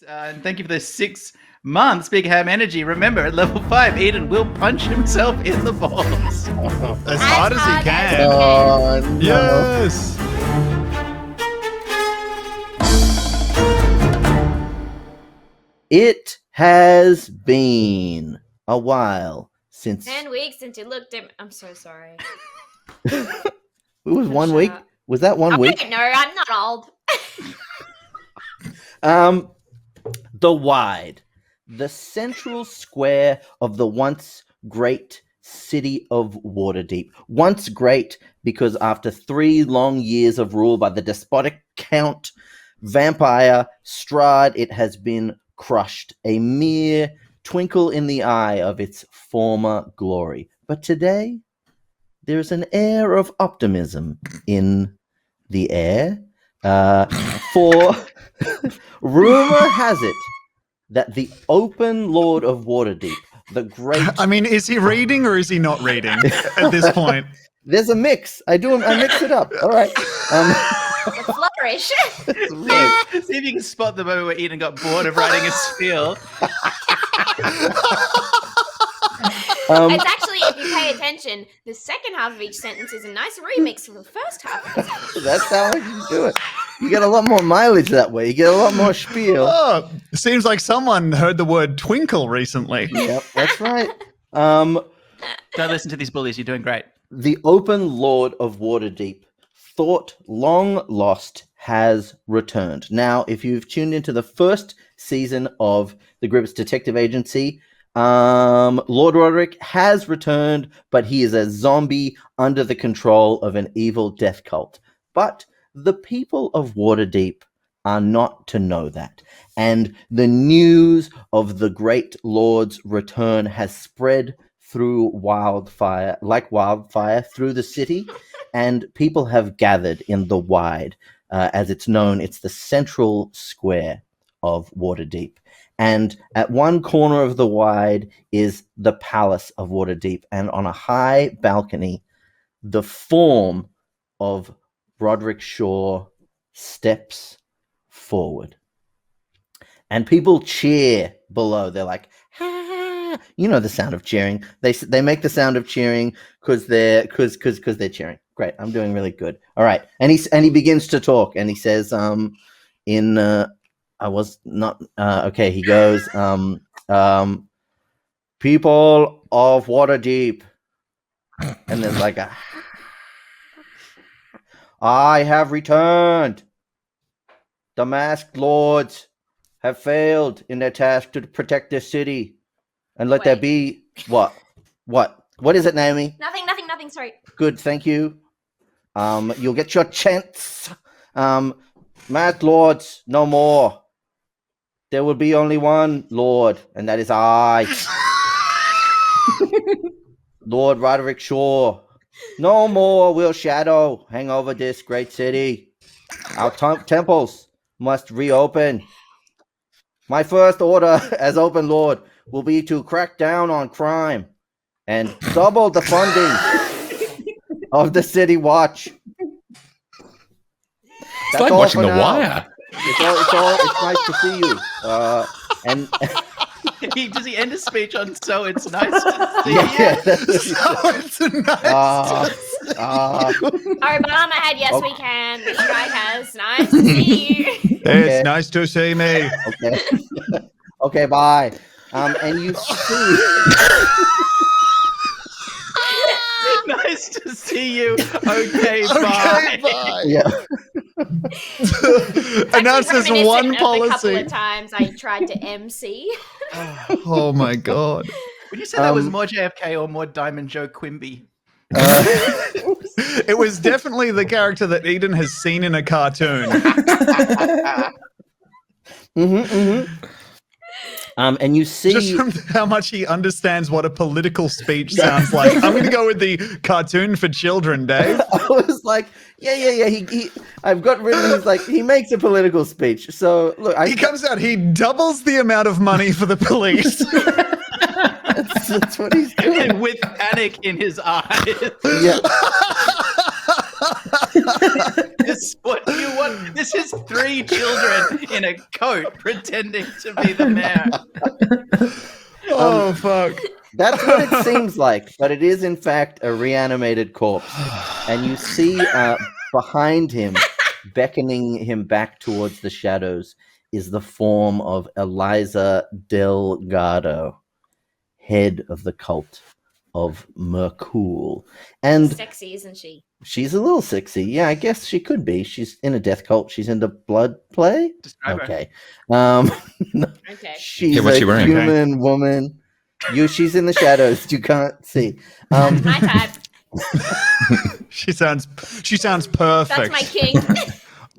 And thank you for those 6 months, Big Ham Energy. Remember, at level 5, Eden will punch himself in the balls. As hard as he can. Oh, no. Yes. It has been a while since... 10 weeks since you looked at me. I'm so sorry. It was 1 Shut week? up. Was that 1 week? No, I'm not old. The Wide, the central square of the once great city of Waterdeep. Once great because after 3 long years of rule by the despotic Count Vampire Strahd, it has been crushed, a mere twinkle in the eye of its former glory. But today, there's an air of optimism in the air. For rumor has it that the open Lord of Waterdeep, the great... I mean, is he reading or is he not reading at this point? There's a mix. I mix it up. All right. The flourish. See if you can spot the moment where Eden got bored of writing a spiel. It's actually, if you pay attention, the second half of each sentence is a nice remix from the first half of the sentence. That's how I can do it. You get a lot more mileage that way. You get a lot more spiel. Oh, seems like someone heard the word twinkle recently. Yep, that's right. Don't listen to these bullies. You're doing great. The open Lord of Waterdeep, thought long lost, has returned. Now, if you've tuned into the first season of the Gribbits Detective Agency, Lord Roderick has returned, but he is a zombie under the control of an evil death cult. But the people of Waterdeep are not to know that. And the news of the great Lord's return has spread through wildfire through the city, and people have gathered in the Wide. As it's known, it's the central square of Waterdeep. And at one corner of the Wide is the Palace of Waterdeep, and on a high balcony, the form of Roderick Shaw steps forward. And people cheer below. They're like, ha! You know the sound of cheering. They make the sound of cheering because they're cheering. Great, I'm doing really good. All right, and he begins to talk, and he says, I was not okay. He goes, people of Waterdeep, and there's like a, I have returned. The masked lords have failed in their task to protect this city, and let there be what is it, Naomi? Nothing. Sorry. Good, thank you. You'll get your chance. Masked lords, no more. There will be only one Lord, and that is I. Lord Roderick Shaw. No more will shadow hang over this great city. Our temples must reopen. My first order as open Lord will be to crack down on crime and double the funding of the City Watch. It's like watching The Wire. It's nice to see you. And Does he end his speech on "So it's nice to see yeah, It's nice. Obama had yes, we can. This guy has nice to see you. It's nice to see me. Okay. Okay, bye. And you see. Nice to see you. Okay, bye. Bye. Yeah. Announces Actually one reminiscent of the couple policy. of times I tried to MC. Oh my god. Would you say that was more JFK or more Diamond Joe Quimby? It was definitely the character that Eden has seen in a cartoon. And you see. Just from how much he understands what a political speech sounds like. I'm going to go with the cartoon for children, Dave. I was like, yeah. He I've got written. He's like, he makes a political speech. So look, He comes out, he doubles the amount of money for the police. that's what he's doing. And with panic in his eyes. Yeah. This is what you want. This is 3 children in a coat pretending to be the mayor. Oh, fuck. That's what it seems like, but it is in fact a reanimated corpse. And you see behind him, beckoning him back towards the shadows, is the form of Eliza Delgado, head of the cult of Mercoul. And Sexy, isn't she? she's a little sexy. Yeah, I guess she could be. She's in a death cult. She's into blood play. Describe her. Okay. Okay. She's what's she a wearing? human woman. She's in the shadows. You can't see. My type. She sounds perfect. That's my king.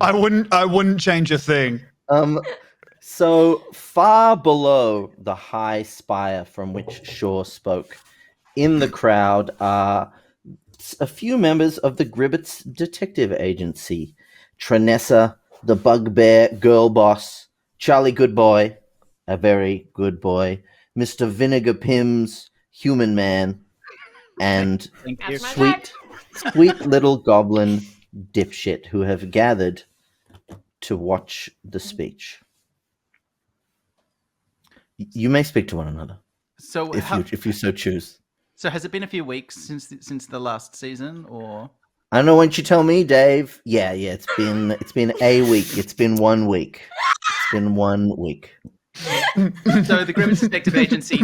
I wouldn't change a thing. So far below the high spire from which Shaw spoke, in the crowd are a few members of the Gribbits Detective Agency. Tranessa, the bugbear girl boss, Charlie Goodboy, a very good boy, Mr. Vinegar Pims, human man, and Thank you. That's my type. sweet little goblin dipshit who have gathered to watch the speech. You may speak to one another So, if you so choose. so has it been a few weeks since the last season, or? I don't know. Why don't you tell me, Dave? Yeah. It's been a week. It's been 1 week. It's been 1 week. So the Gribbits Detective Agency,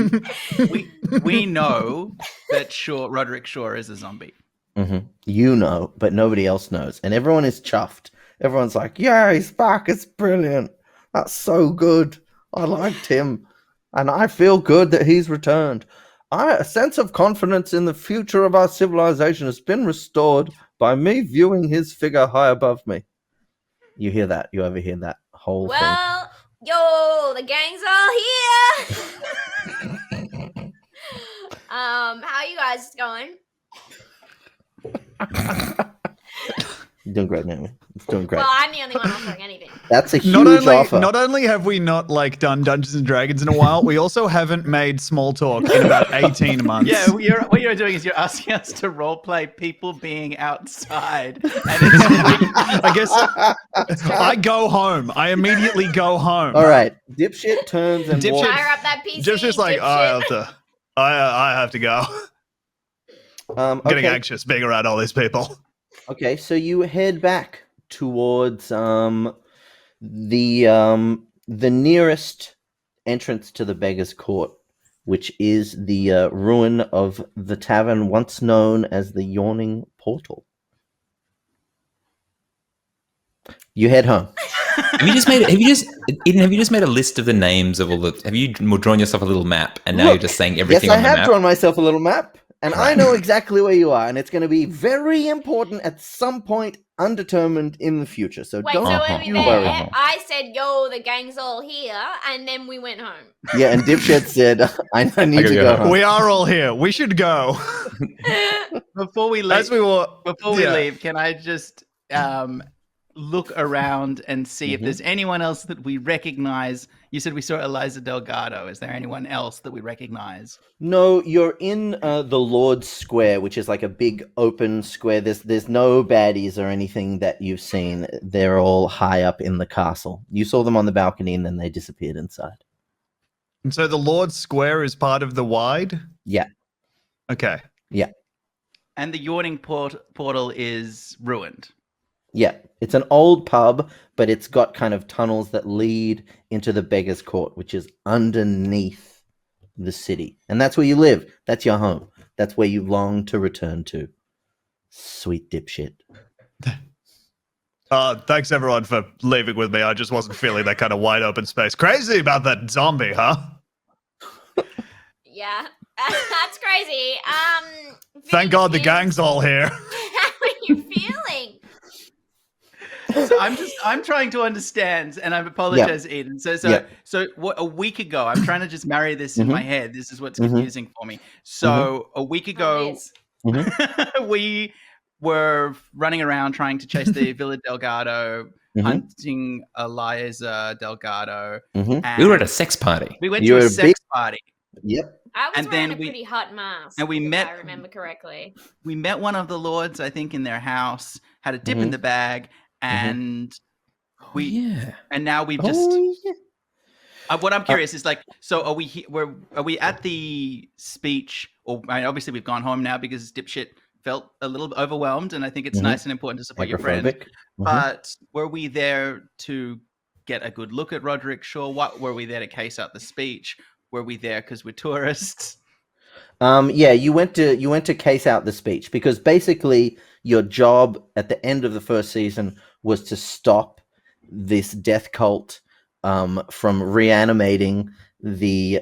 we know that Roderick Shaw is a zombie. Mm-hmm. You know, but nobody else knows, and everyone is chuffed. Everyone's like, "Yeah, he's back. It's brilliant. That's so good. I liked him, and I feel good that he's returned. A sense of confidence in the future of our civilization has been restored by me viewing his figure high above me." You hear that? You overhear that whole thing? Well, yo, the gang's all here. How you guys going? Doing great, Naomi. It's doing great. Well, I'm the only one offering anything. That's a huge offer. Not only have we not done Dungeons and Dragons in a while, we also haven't made small talk in about 18 months. Yeah, what you're doing is you're asking us to roleplay people being outside. And it's I guess I go home. I immediately go home. All right, dipshit turns and Dipshit- walks. Fire up that PC. Just like dipshit. I have to go. I'm getting Okay. anxious being around all these people. Okay, so you head back towards the nearest entrance to the Beggar's Court, which is the ruin of the tavern once known as the Yawning Portal. You head home. Have you just made a list of the names of all the? Have you drawn yourself a little map and now Look, you're just saying everything yes, I on the have map? drawn myself a little map, and I know exactly where you are, and it's going to be very important at some point, undetermined in the future. So Wait, don't so Uh-huh. when we you there, worry. I said, yo, the gang's all here, and then we went home. Yeah, and Dipshit said, I need gotta to go go home. home. We are all here. We should go. before we leave, As we were. before we leave, can I just look around and see if there's anyone else that we recognize? You said we saw Eliza Delgado. Is there anyone else that we recognize? No, you're in the Lord's Square, which is like a big open square. There's no baddies or anything that you've seen. They're all high up in the castle. You saw them on the balcony and then they disappeared inside. And so the Lord's Square is part of the wide? Yeah. Okay. And the Yawning Portal is ruined. Yeah, it's an old pub, but it's got kind of tunnels that lead into the Beggar's Court, which is underneath the city. And that's where you live. That's your home. That's where you long to return to. Sweet dipshit. Thanks everyone for leaving with me. I just wasn't feeling that kind of wide open space. Crazy about that zombie, huh? Yeah, that's crazy. Thank God the Vinegar gang's all here. How are you feeling? So I'm trying to understand, and I apologize, Eden. So what, a week ago, I'm trying to just marry this in my head. This is what's confusing for me. So a week ago, we were running around trying to chase the Villa Delgado, hunting Eliza Delgado. Mm-hmm. And We were at a sex party. we went You to a were a sex big- party. I Yep. was And wearing then a pretty hot mask. and we if met- I remember correctly. We met one of the lords, I think, in their house, had a dip in the bag, and And now we've just. What I'm curious is like, so are we at the speech, or obviously we've gone home now because Dipshit felt a little overwhelmed, and I think it's nice and important to support your friend. But were we there to get a good look at Roderick Shaw? What were we there to case out the speech? Were we there because we're tourists? You went to case out the speech because basically your job at the end of the first season was to stop this death cult from reanimating the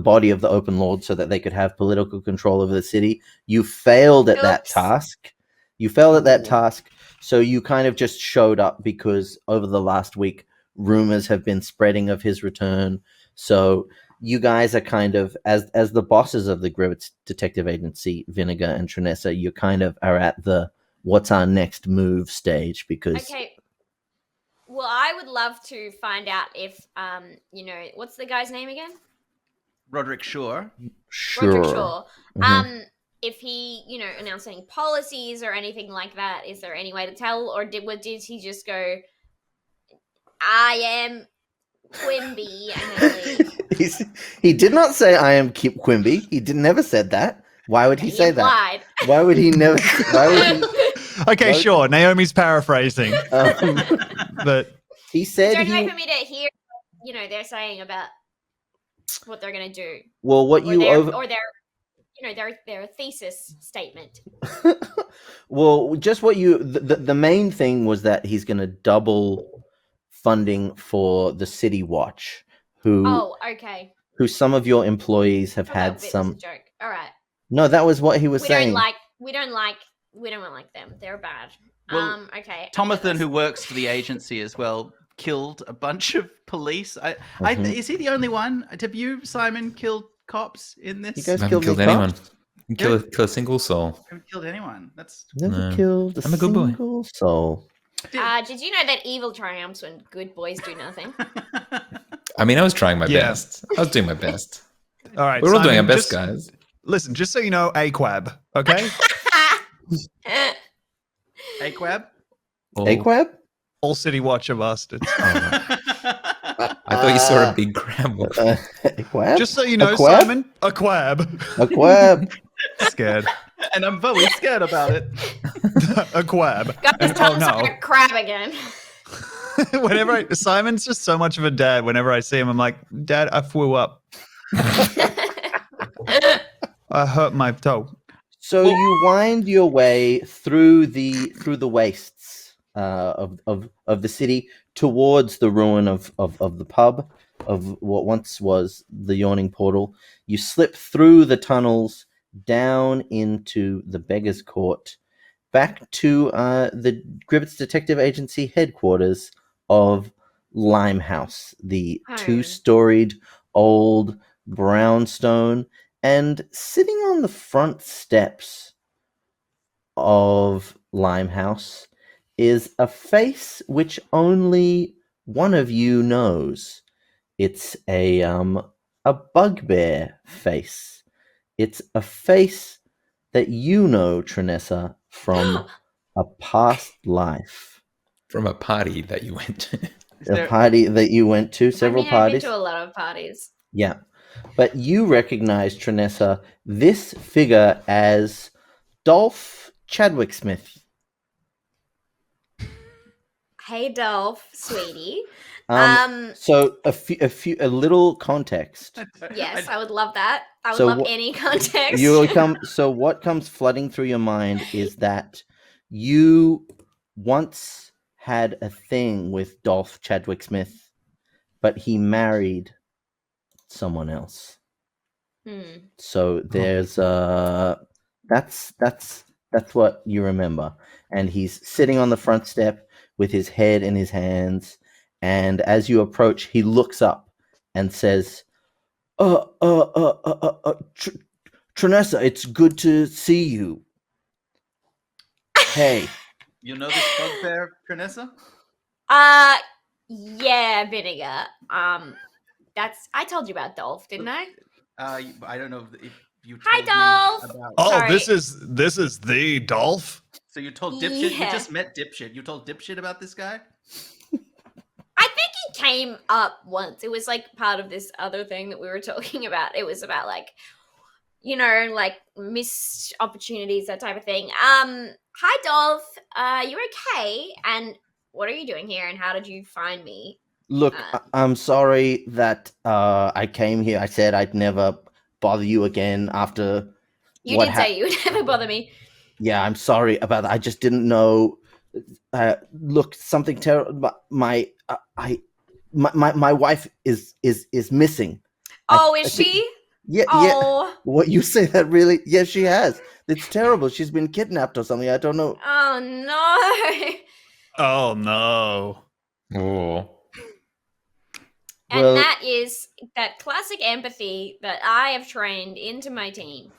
body of the Open Lord so that they could have political control over the city. You failed at that task. So you kind of just showed up because over the last week, rumors have been spreading of his return. So you guys are kind of, as the bosses of the Gribbits Detective Agency, Vinegar and Trinessa, you kind of are at the what's our next move stage because... Okay. Well, I would love to find out if, what's the guy's name again? Roderick Shaw. Roderick Shaw. If he, announced any policies or anything like that, is there any way to tell? Or did he just go, I am Quimby, and then leave? He did not say, I am Quimby. He never said that. Why would he say implied. That? Why would he never... Okay, sure. Naomi's paraphrasing. But he said... Is there any way for me to hear, they're saying about what they're going to do? Well, what their thesis statement. Well, just what the main thing was that he's going to double funding for the City Watch, who some of your employees have had some... It was a joke. All right. No, that was what he was saying. We don't like them. They're bad. Well, okay. Tomathan, who works for the agency as well, killed a bunch of police. Is he the only one? Have you, Simon, killed cops in this? You guys I haven't killed anyone. Kill a single soul. I haven't killed anyone. Never killed a single soul. Did you know that evil triumphs when good boys do nothing? I mean, I was trying my best. I was doing my best. All right, we're all doing our best, guys. Listen, just so you know, AQAB, okay? AQAB? AQAB? All City Watcher bastards. I thought you saw a big crab. AQAB? Just so you know, Simon, a quab. A quab. Scared. And I'm very scared about it. A quab. Guys, tell us about a crab again. Simon's just so much of a dad. Whenever I see him, I'm like, Dad, I flew up. I hurt my toe. So you wind your way through the wastes of the city towards the ruin of the pub, of what once was the Yawning Portal. You slip through the tunnels down into the Beggar's Court, back to the Gribbits Detective Agency headquarters of Limehouse, the two-storied old brownstone. And sitting on the front steps of Limehouse is a face which only one of you knows. It's a bugbear face. It's a face that you know, Trinessa, from a past life. From a party that you went to. Party that you went to, several parties. I've been to a lot of parties. Yeah. But you recognize, Trinessa, this figure as Dolph Chadwick Smith. Hey, Dolph, sweetie. So a little context. Yes, I would love that. I would love any context. So what comes flooding through your mind is that you once had a thing with Dolph Chadwick Smith, but he married someone else. So there's that's what you remember. And he's sitting on the front step with his head in his hands, and as you approach, he looks up and says, Trinessa, it's good to see you. Hey. You know this bugbear, Trinessa? Yeah, Vinegar. I told you about Dolph, didn't I? I don't know if you told Hi, Dolph. me about... Oh, Sorry. this is the Dolph. So you told Dipshit? Yeah. You just met Dipshit. You told Dipshit about this guy? I think he came up once. It was like part of this other thing that we were talking about. It was about like, like missed opportunities, that type of thing. Hi Dolph. You okay? And what are you doing here? And how did you find me? Look, I'm sorry that I came here. I said I'd never bother you again after. You did say you would never bother me. Yeah, I'm sorry about that. I just didn't know. Look, something terrible. My wife is missing. Oh, is she? Yeah, yeah. What you say that really? Yes, she has. It's terrible. She's been kidnapped or something. I don't know. Oh no. Oh no. Oh. And that is that classic empathy that I have trained into my team,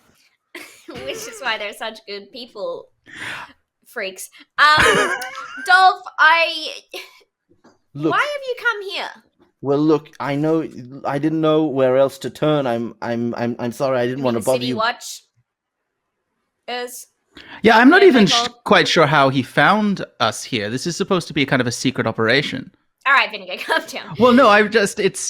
which is why they're such good people freaks. Dolph, Look, why have you come here? Well, look, I know I didn't know where else to turn. I'm sorry. I didn't want to bother City you. Watch is. Yeah, I'm not even quite sure how he found us here. This is supposed to be kind of a secret operation. All right, Vinegar, calm down. Well, no,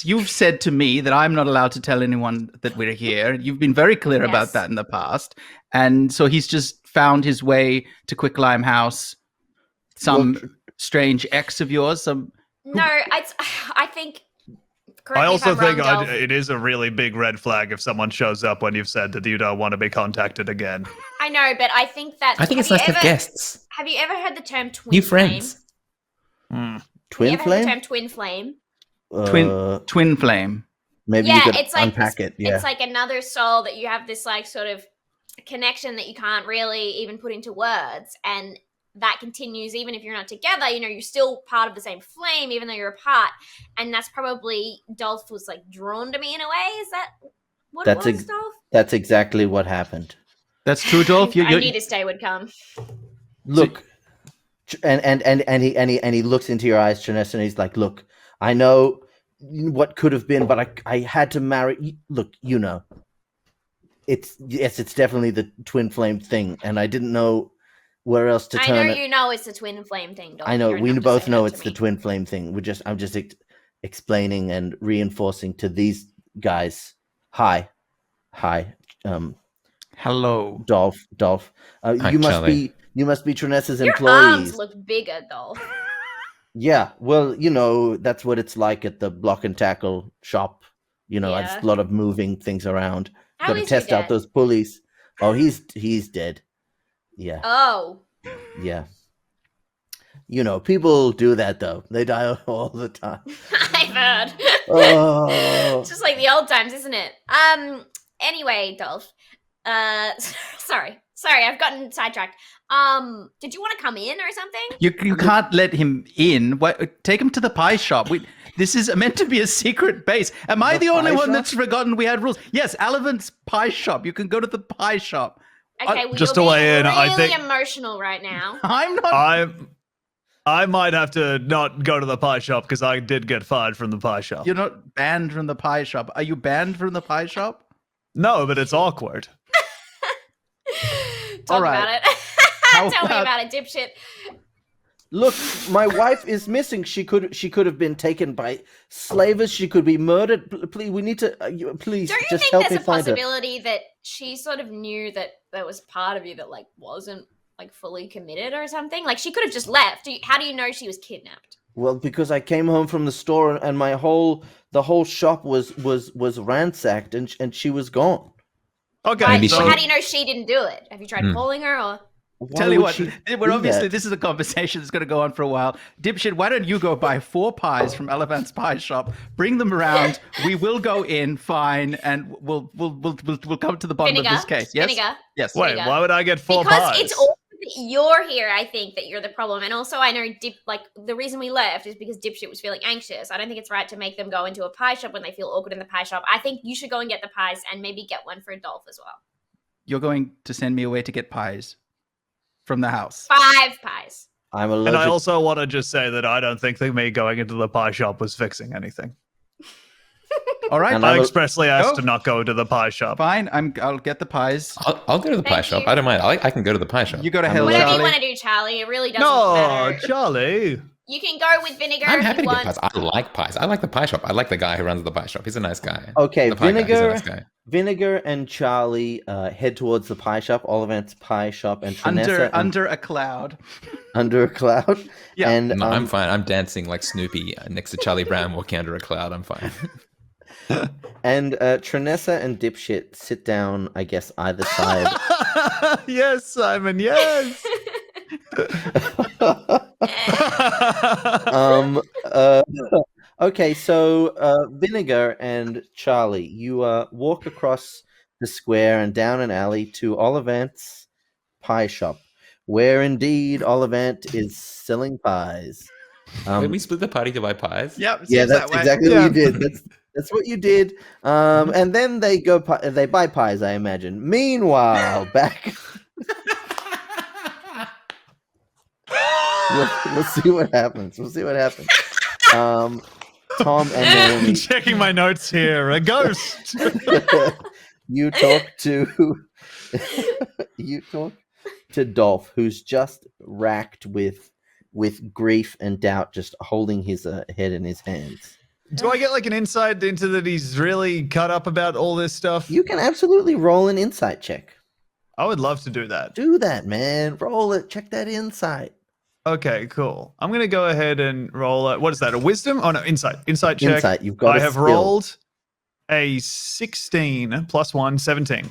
you've said to me that I'm not allowed to tell anyone that we're here. You've been very clear about that in the past. And so he's just found his way to Quicklime House. Strange ex of yours. No, I think. I also think it is a really big red flag if someone shows up when you've said that you don't want to be contacted again. I know, but I think that. I think it's nice to have guests. Have you ever heard the term twin New flame? friends. Twin flame? Heard the term twin flame? Twin flame. Maybe you could unpack it. Yeah. It's like another soul that you have this like sort of connection that you can't really even put into words, and that continues even if you're not together. You're still part of the same flame, even though you're apart. And that's probably Dolph was like drawn to me in a way. Is that what it was, Dolph? That's exactly what happened. That's true, Dolph. I knew this day would come. Look, and he looks into your eyes, Trinessa, and he's like, "Look, I know what could have been, but I had to marry. Look, it's definitely the twin flame thing, and I didn't know where else to turn. I know it's the twin flame thing. Dolph. I know we both know it's the twin flame thing. I'm just explaining and reinforcing to these guys. Hi. Hello, Dolph. Hi, you Charlie. must be Trinessa's Your employees. arms look bigger, Dolph. Yeah, well, that's what it's like at the block and tackle shop. It's a lot of moving things around. Got to test out those pulleys. Oh, he's dead. Yeah. Oh. Yeah. People do that though. They die all the time. I've heard. Oh. It's just like the old times, isn't it? Anyway, Dolph. Sorry, I've gotten sidetracked. Did you want to come in or something? You can't let him in. Take him to the pie shop. This is meant to be a secret base. Am I the only one that's forgotten we had rules? Yes, Alevant's pie shop. You can go to the pie shop. Okay, well, just you're to weigh in, really I think emotional right now. I'm not. I might have to not go to the pie shop because I did get fired from the pie shop. You're not banned from the pie shop. Are you banned from the pie shop? No, but it's awkward. Talk about it. Tell me about it, dipshit. Look, my wife is missing. She could have been taken by slavers. She could be murdered. Please, we need to. Please, don't you just think help me there's a find her. possibility that she sort of knew that there was part of you that like wasn't like fully committed or something? Like she could have just left. How do you know she was kidnapped? Well, because I came home from the store and the whole shop was ransacked and she was gone. Okay. Right, so how do you know she didn't do it? Have you tried calling her or? Tell you what, this is a conversation that's going to go on for a while. Dipshit, why don't you go buy 4 pies from Elephant's Pie Shop, bring them around, we will go in, fine, and we'll come to the bottom of this case. Yes? Vinegar. Yes. Wait, why would I get 4 because pies? It's all you're here, I think, that you're the problem. And also I know the reason we left is because Dipshit was feeling anxious. I don't think it's right to make them go into a pie shop when they feel awkward in the pie shop. I think you should go and get the pies and maybe get one for Dolph as well. You're going to send me away to get pies from the house. 5 pies. I'm allergic. And I also want to just say that I don't think that me going into the pie shop was fixing anything. All right. I expressly asked to not go to the pie shop. Fine. I'll get the pies. I'll go to the pie shop. I don't mind. I can go to the pie shop. You go to hell, Whatever Charlie. you want to do, Charlie. It really doesn't matter. No, Charlie. You can go with vinegar I'm if happy you to get want. pies. I like pies. I like the pie shop. I like the guy who runs the pie shop. He's a nice guy. Okay, the pie guy, he's a nice guy. Vinegar and Charlie head towards the pie shop, Ollivant's pie shop, and Trinessa under a cloud. Under a cloud. Yeah. And No, I'm fine. I'm dancing like Snoopy next to Charlie Brown walking under a cloud. I'm fine. And Trinessa and Dipshit sit down, I guess, either side. Yes, Simon. Yes. Okay, so Vinegar and Charlie, you walk across the square and down an alley to Ollivant's pie shop, where indeed Ollivant is selling pies. Did we split the party to buy pies? Yep. Yeah, that's that exactly what you did. That's what you did. And then they they buy pies, I imagine. Meanwhile, back. We'll see what happens. Tom and Naomi. Checking my notes here. A ghost. You talk to Dolph, who's just racked with grief and doubt, just holding his head in his hands. Do I get like an insight into that he's really cut up about all this stuff? You can absolutely roll an insight check. I would love to do that. Do that, man. Roll it. Check that insight. Okay, cool. I'm gonna go ahead and roll what is that? A wisdom? Oh no, insight. Insight check. Insight. You've got. I have rolled a 16 plus 1, 17.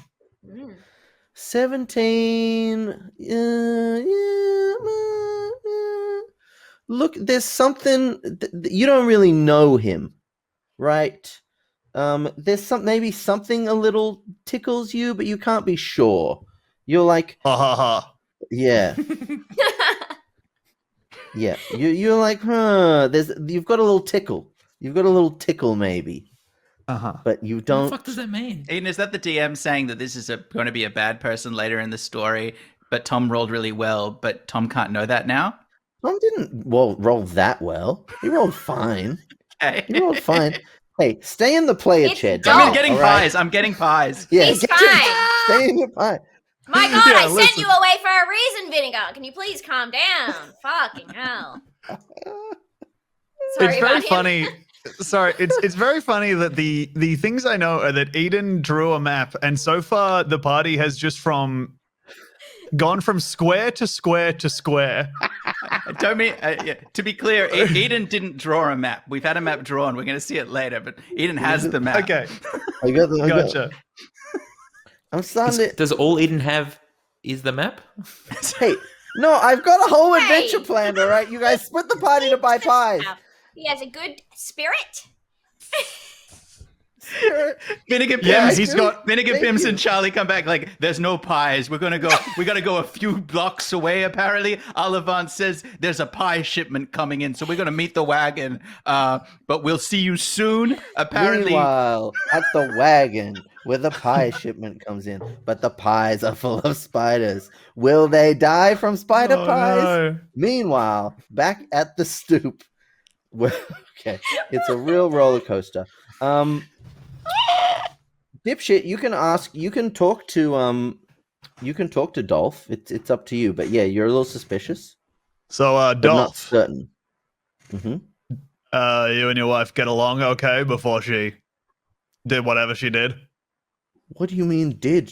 17. Look, there's something you don't really know him, right? There's maybe something a little tickles you, but you can't be sure. You're like, ha ha ha. Yeah. Yeah, you're like, you've got a little tickle. You've got a little tickle, maybe. But you don't. What the fuck does that mean? Aiden, is that the DM saying that this is going to be a bad person later in the story, but Tom rolled really well, but Tom can't know that now? Tom didn't roll that well. He rolled fine. Okay. He rolled fine. Hey, stay in the player chair. I'm getting pies. I'm getting pies. Yeah, he's fine. Stay in your pie. My God, I sent you away for a reason, Vinegar. Can you please calm down? Fucking hell. It's very funny. Sorry, it's very funny that the things I know are that Eden drew a map, and so far the party has just gone from square to square to square. Don't mean to be clear. Eden didn't draw a map. We've had a map drawn. We're going to see it later, but Eden has the map. Okay, Gotcha. I'm starting Does all Eden have is the map? Hey, no, I've got a whole adventure planned, all right? You guys split the party to buy pies. He has a good spirit. Vinegar Pims, Vinegar Pims and Charlie come back like, there's no pies. We gotta go a few blocks away, apparently. Ollivant says there's a pie shipment coming in, so we're gonna meet the wagon. But we'll see you soon. Apparently. Meanwhile, at the wagon where the pie shipment comes in, but the pies are full of spiders. Will they die from spider pies? No. Meanwhile, back at the stoop. Okay, it's a real roller coaster. Dipshit, you can talk to Dolph. It's up to you, but yeah, you're a little suspicious. So but Dolph, not certain. You and your wife get along okay before she did whatever she did? What do you mean did?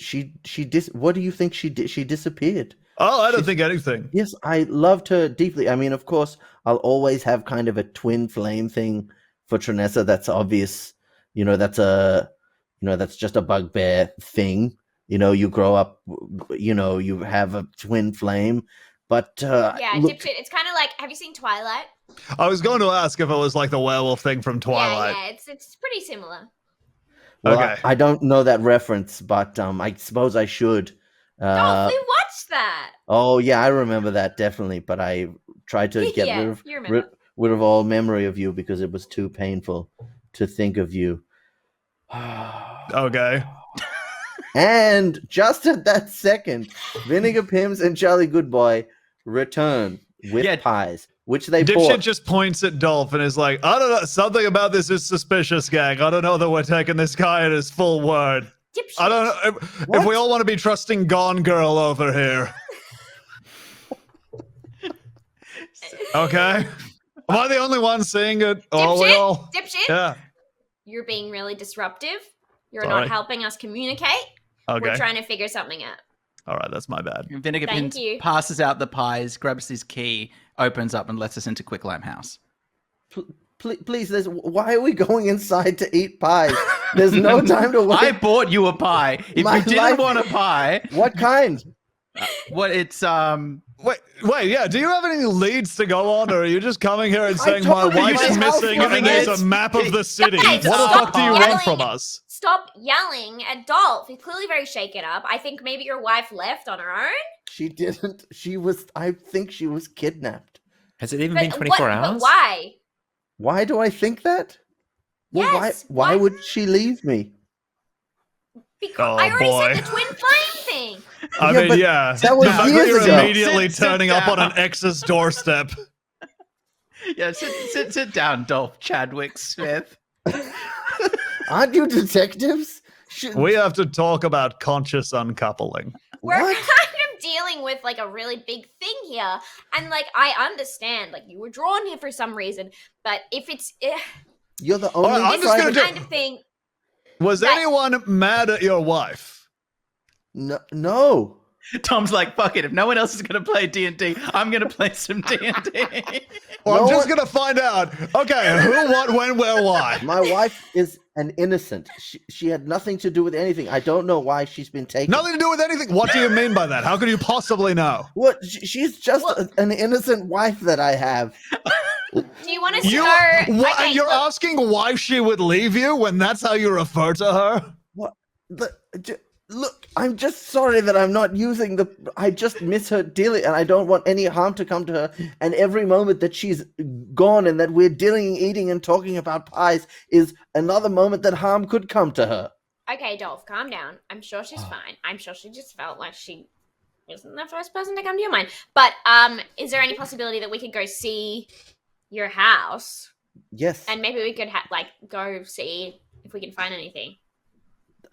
What do you think she did? She disappeared. Oh, I don't think anything. Yes, I loved her deeply. I mean, of course, I'll always have kind of a twin flame thing for Trinessa. That's obvious. That's just a bugbear thing. You grow up, you have a twin flame. But Dipshit, it's kind of like, have you seen Twilight? I was going to ask if it was like the werewolf thing from Twilight. Yeah, it's pretty similar. Well, okay. I don't know that reference, but I suppose I should. We watched that. Oh yeah, I remember that definitely. But I tried to get rid of all memory of you because it was too painful to think of you. Okay. And just at that second, Vinegar Pims and Charlie Goodboy return with pies, which they Dipshit bought. just points at Dolph and is like, I don't know, something about this is suspicious, gang. I don't know that we're taking this guy at his full word. Dipshit. I don't know if we all want to be trusting Gone Girl over here. Okay. Am I the only one seeing it? Dipshit? Yeah. You're being really disruptive. You're Sorry. not helping us communicate. Okay. We're trying to figure something out. All right, that's my bad. Vinegar Thank Pins you. passes out the pies, grabs his key, opens up, and lets us into Quicklime House. Please, why are we going inside to eat pies? There's no time to wait. I bought you a pie. If you didn't want a pie, what kind? It's Wait, yeah. Do you have any leads to go on, or are you just coming here and saying my told you wife is my house missing and there's a map of the city? Guys, What the stop fuck do you yelling. want from us? Stop yelling at Dolph. He's clearly very shaken up. I think maybe your wife left on her own. She didn't. I think she was kidnapped. Has it even been 24 hours? But why? Why do I think that? Well, Yes. why would she leave me? Because I already said the twin flame thing. I Yeah, mean, but yeah. that was The fact years you're ago. immediately Sit turning up on down. an ex's doorstep. yeah. Sit down, Dolph Chadwick Smith. Aren't you detectives? We have to talk about conscious uncoupling. We're What? kind of dealing with like a really big thing here, and like I understand, like you were drawn here for some reason, but if it's You're the only. I'm just gonna kind of thing, Was Right. anyone mad at your wife? No. Tom's like, fuck it. If no one else is going to play D&D, I'm going to play some D&D. Well, No I'm just one- gonna find out. Okay, who, what, when, where, why? My wife is an innocent. She had nothing to do with anything. I don't know why she's been taken. Nothing to do with anything. What do you mean by that? How could you possibly know? What? She's just an innocent wife that I have. do you want us to You, go? what, Okay, you're look, asking why she would leave you when that's how you refer to her? What? Look, I'm just sorry that I'm not using the. I just miss her dearly, and I don't want any harm to come to her. And every moment that she's gone and that we're dealing, eating, and talking about pies is another moment that harm could come to her. okay, Dolph, calm down. I'm sure she's fine. I'm sure she just felt like she wasn't the first person to come to your mind. But is there any possibility that we could go see your house Yes. and maybe we could go see if we can find anything?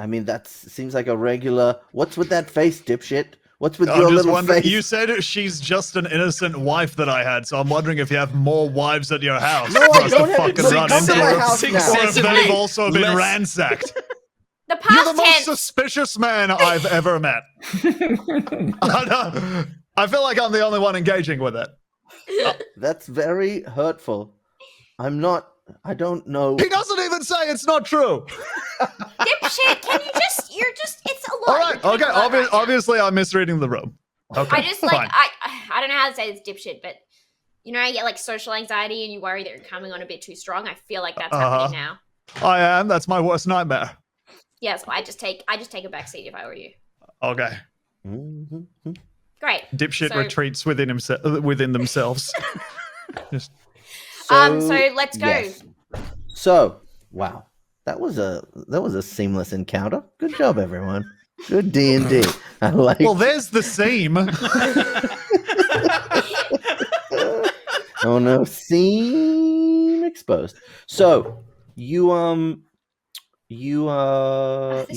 I mean, that seems like a regular. What's with that face, dipshit? What's with I'm your just little wondering. face? You said she's just an innocent wife that I had, so I'm wondering if you have more wives at your house No, for I us don't to have fucking to run come to into, my or house now. if they've also been Less- ransacked. The You're past the most tense. suspicious man I've ever met. I feel like I'm the only one engaging with it. That's very hurtful. I'm not. I don't know. He doesn't even say it's not true. Dipshit, can you just? It's a lot. All right, You're doing okay. a lot right now. Obviously, I'm misreading the room. Okay, I just fine. I don't know how to say this, dipshit, but you know, I get like social anxiety, and you worry that you're coming on a bit too strong. I feel like that's happening now. I am. That's my worst nightmare. Yeah, so I just take a back seat if I were you. Okay. Mhm. Great. Dipshit So- retreats within themselves. Just So let's go. yes. So, wow, that was a seamless encounter. Good job, everyone. Good D&D. I like. well, there's the seam. Oh no, seam exposed. So you This you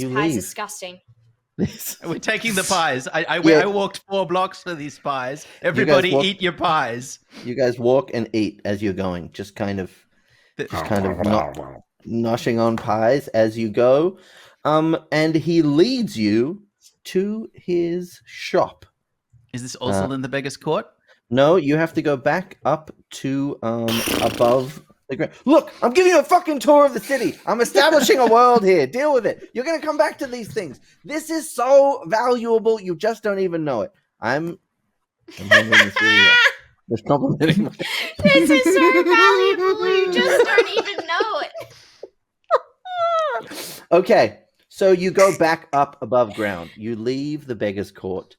pie's leave. disgusting. We're taking the pies. I Yeah. walked 4 blocks for these pies. Everybody walk- eat your pies. You guys walk and eat as you're going, just kind of noshing on pies as you go. And he leads you to his shop. Is this also in the beggar's court? No, you have to go back up to above the ground. Look, I'm giving you a fucking tour of the city. I'm establishing a world here. Deal with it. You're gonna come back to these things. This is so valuable. You just don't even know it. I'm handling this really well. Just complimenting my- This is so valuable. You just don't even know it. Okay, so you go back up above ground. You leave the beggar's court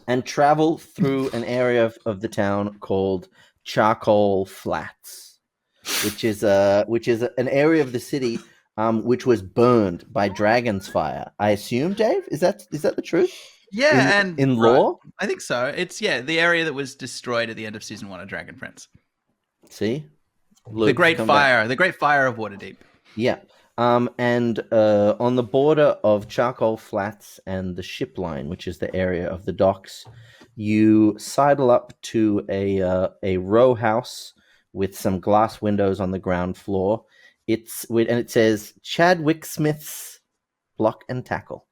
and travel through an area of the town called Charcoal Flats, which is an area of the city which was burned by dragon's fire. I assume, Dave, is that the truth? Yeah, in lore. I think so. It's the area that was destroyed at the end of season 1 of Dragon Prince. See, The Luke, Great come back. Fire, the Great Fire of Waterdeep. Yeah. And on the border of Charcoal Flats and the ship line, which is the area of the docks, you sidle up to a row house with some glass windows on the ground floor. And it says Chadwick Smith's Block and Tackle.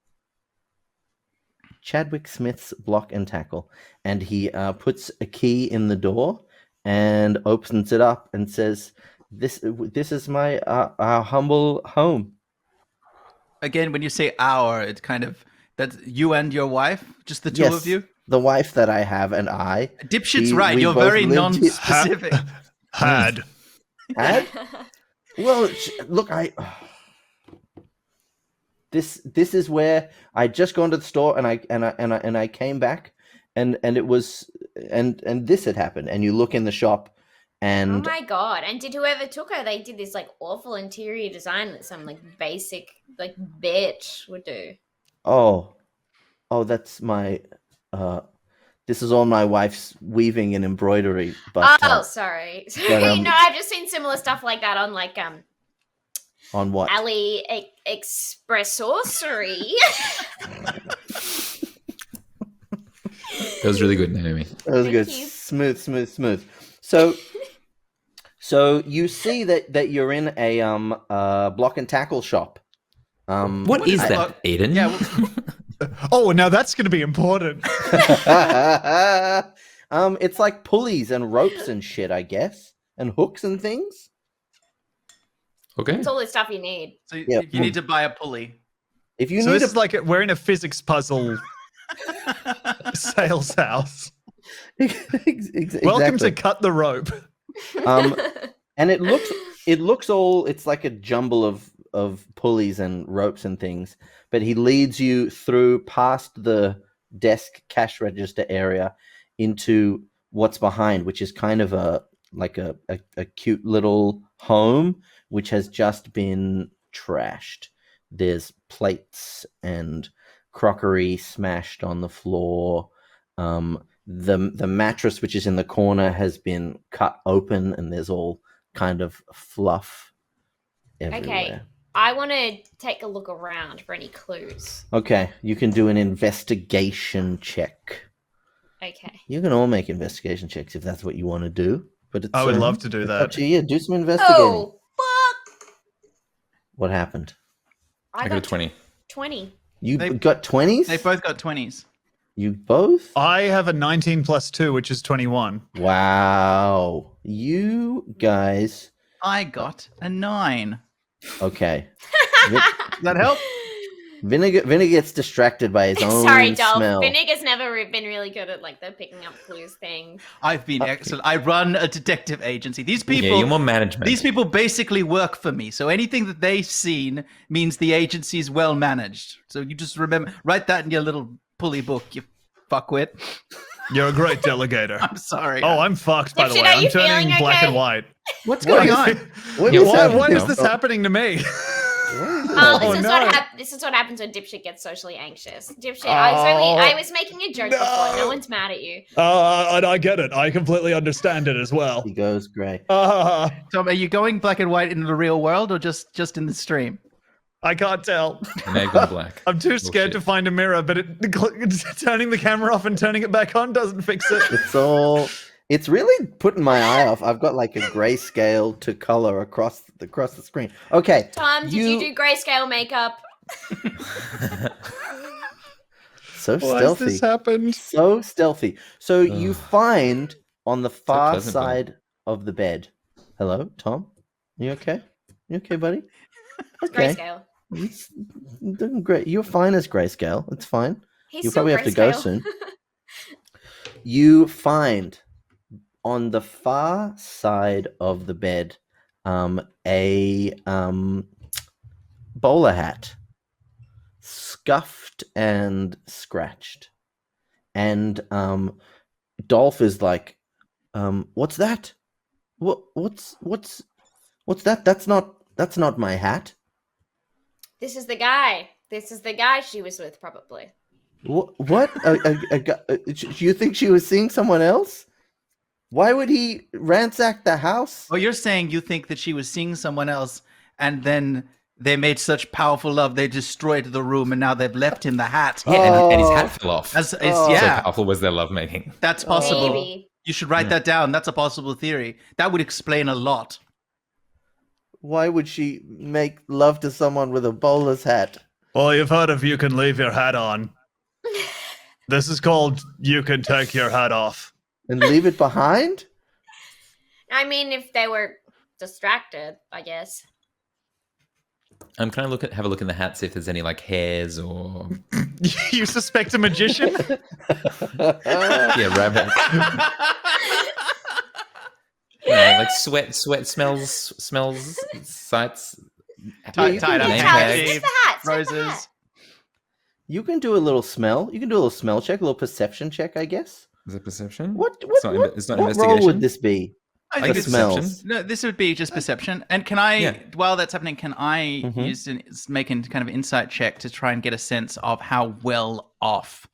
Chadwick Smith's Block and Tackle. And he puts a key in the door and opens it up and says, This is my our humble home. Again, when you say our, it's kind of that's you and your wife, just the two of you. The wife that I have and I. Dipshit's right. You're very non-specific. Had. Well, look, This is where I just gone to the store and I came back and it was and this had happened, and you look in the shop and oh my god! And did whoever took her? They did this like awful interior design that some like basic like bitch would do. Oh, that's my. This is all my wife's weaving and embroidery. But sorry. But, no, I've just seen similar stuff like that on like on what? Ali Express Sorcery. That was really good, Naomi. That was good. You. Smooth. So you see that you're in a block and tackle shop. What is that, Eden? Yeah. Oh, now that's going to be important. It's like pulleys and ropes and shit, I guess, and hooks and things. Okay. It's all the stuff you need. So you need to buy a pulley. If you So need this is like we're in a physics puzzle sales house. Exactly. Welcome to Cut the Rope. And it looks all, it's like a jumble of pulleys and ropes and things, but he leads you through past the desk cash register area into what's behind, which is kind of a cute little home which has just been trashed. There's plates and crockery smashed on the floor. The mattress, which is in the corner, has been cut open, and there's all kind of fluff everywhere. Okay, I want to take a look around for any clues. Okay, you can do an investigation check. Okay. You can all make investigation checks if that's what you want to do. But it's, I would love to do it's that. up to you. Do some investigating. Oh, fuck! What happened? I got a 20. 20. You got 20s? They both got 20s. You both? I have a 19 plus 2, which is 21. Wow. You guys. I got a 9. Okay. Does that help? Vinegar gets distracted by his own Sorry, Dolph. smell. Vinegar's never been really good at like the picking up clues thing. I've been excellent. I run a detective agency. These people, Yeah, you're more management. These people basically work for me. So anything that they've seen means the agency is well managed. So you just remember, write that in your little pulley book, you fuckwit. You're a great delegator. I'm sorry. Oh, I'm fucked, by the Dipshit, way. are I'm you turning feeling black okay? and white. What's going on? What Yeah, is why- happening? Why is this happening to me? This is what happens when Dipshit gets socially anxious. Dipshit, I was making a joke before. No one's mad at you. And I get it. I completely understand it as well. He goes grey. Tom, are you going black and white in the real world or just in the stream? I can't tell. Now you've gone black. I'm too scared to find a mirror, but turning the camera off and turning it back on doesn't fix it. It's really putting my eye off. I've got like a grayscale to color across the screen. Okay. Tom, did you do grayscale makeup? So Why stealthy. has this happened? So stealthy. So you find on the far pleasant, side of the bed. Hello, Tom? You okay? You okay, buddy? Okay. Grayscale. It's doing great. You're fine as grayscale. It's fine. He's You still probably have to go grayscale. soon. You find on the far side of the bed a bowler hat, scuffed and scratched, and Dolph is like, "What's that? What's that? That's not my hat." This is the guy. This is the guy she was with, probably. What? You think she was seeing someone else? Why would he ransack the house? Oh, you're saying you think that she was seeing someone else and then they made such powerful love they destroyed the room and now they've left him the hat. Yeah, and his hat fell off. Yeah. So powerful was their lovemaking. That's possible. Maybe. You should write that down. That's a possible theory. That would explain a lot. Why would she make love to someone with a bowler's hat? Well, you've heard of you can leave your hat on. This is called you can take your hat off. And leave it behind? I mean, if they were distracted, I guess. Can I have a look in the hat, see if there's any like hairs or You suspect a magician? yeah, rabbit. Like sweat smells, sights. Tied up, Yeah, handkerchief, the hat. roses. You can do a little smell. You can do a little smell check, a little perception check, I guess. Is it perception? It's not what investigation. role would this be? I think think it's it's perception. No, this would be just perception. And can I, while that's happening, can I make a kind of insight check to try and get a sense of how well off,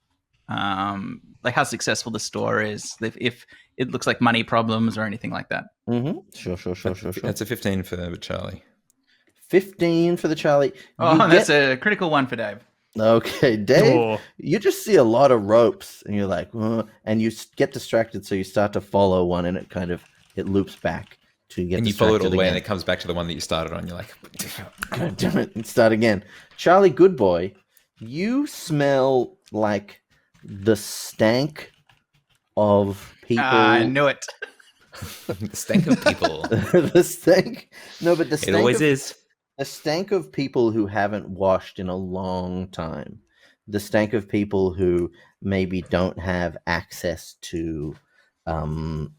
like how successful the store is, if it looks like money problems or anything like that? Mm-hmm. Sure. That's a 15 for Charlie. 15 for the Charlie. That's a critical one for Dave. Okay, Dave, Oh. you just see a lot of ropes, and you're like, and you get distracted, so you start to follow one, and it loops back to get. And you follow it all the way, again. and it comes back to the one that you started on. You're like, God damn it, and start again. Charlie, good boy, you smell like the stank of people. I knew it. the stank of people. The stank. No, but the stank. It always is. The stank of people who haven't washed in a long time. The stank of people who maybe don't have access to, running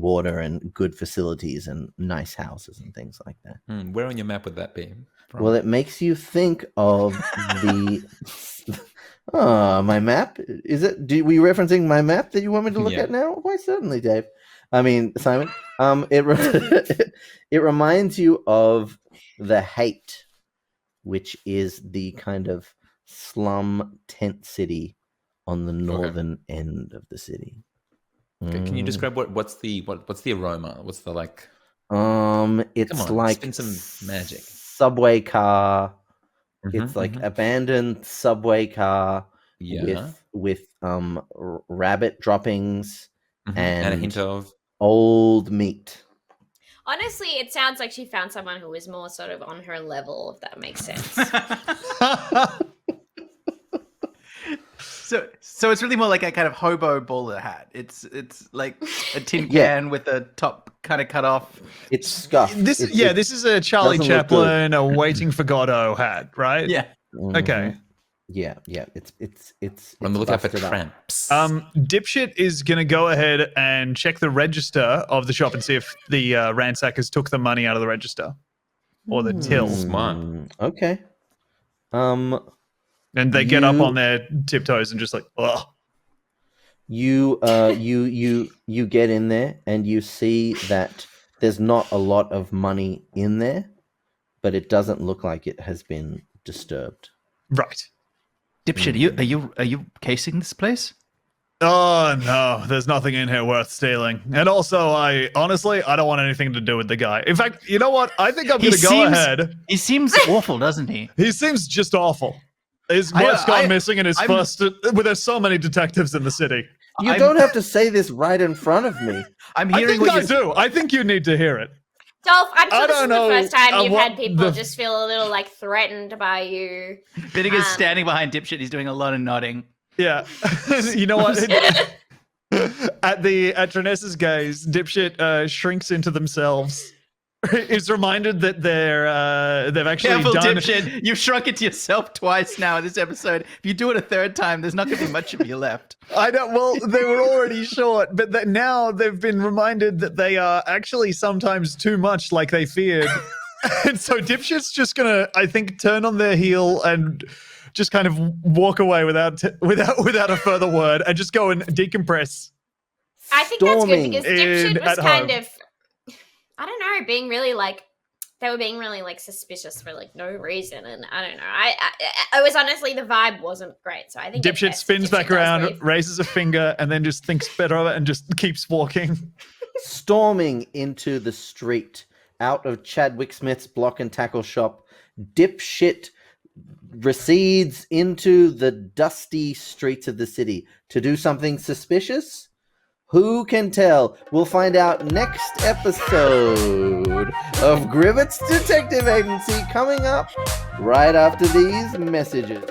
water and good facilities and nice houses and things like that. Where on your map would that be from? Well, it makes you think of the... my map? Is it? Were you referencing my map that you want me to look at now? Why, certainly, Dave. I mean, Simon. It reminds you of the Haight, which is the kind of slum tent city on the northern end of the city. Okay, can you describe what's the aroma? What's the like? It's Come on, like spin some magic. subway car. It's like abandoned subway car with rabbit droppings and a hint of old meat. Honestly, it sounds like she found someone who was more sort of on her level, if that makes sense. So it's really more like a kind of hobo bowler hat. It's like a tin can with the top kind of cut off. It's scuffed. This is a Charlie doesn't look Chaplin, a Waiting for Godot hat, right? Yeah. Okay. Yeah. It's on the lookout for busted up. tramps. Dipshit is going to go ahead and check the register of the shop and see if the ransackers took the money out of the register or the till. Smart. Okay. And they get up on their tiptoes and just like, ugh. You get in there and you see that there's not a lot of money in there, but it doesn't look like it has been disturbed. Right. Dipshit, are you casing this place? Oh no, there's nothing in here worth stealing. And also, I don't want anything to do with the guy. In fact, you know what? I think I'm going to go ahead. He seems awful, doesn't he? He seems just awful. His wife's gone missing in his first. Well, there's so many detectives in the city. You don't have to say this right in front of me. I'm hearing what I do. I think you need to hear it. Dolph, I'm sure this is the first time you've what had people just feel a little like threatened by you. Binniger's standing behind Dipshit. He's doing a lot of nodding. Yeah. You know what? At Trinessa's gaze, Dipshit shrinks into themselves. Is reminded that they've actually Careful, done. Dipshit. You've shrunk it to yourself twice now in this episode. If you do it a third time, there's not going to be much of you left. I know. Well, they were already short, but now they've been reminded that they are actually sometimes too much, like they feared. And so Dipshit's just gonna, I think, turn on their heel and just kind of walk away without a further word and just go and decompress. I think that's good because Dipshit was at kind home. of, I don't know, being really like, they were being really like suspicious for like no reason, and I don't know. I was honestly, the vibe wasn't great, so I think Dipshit spins back around, raises a finger, and then just thinks better of it and just keeps walking. Storming into the street out of Chadwick Smith's block and tackle shop, Dipshit recedes into the dusty streets of the city to do something suspicious Who can tell? We'll find out next episode of Gribbits Detective Agency, coming up right after these messages.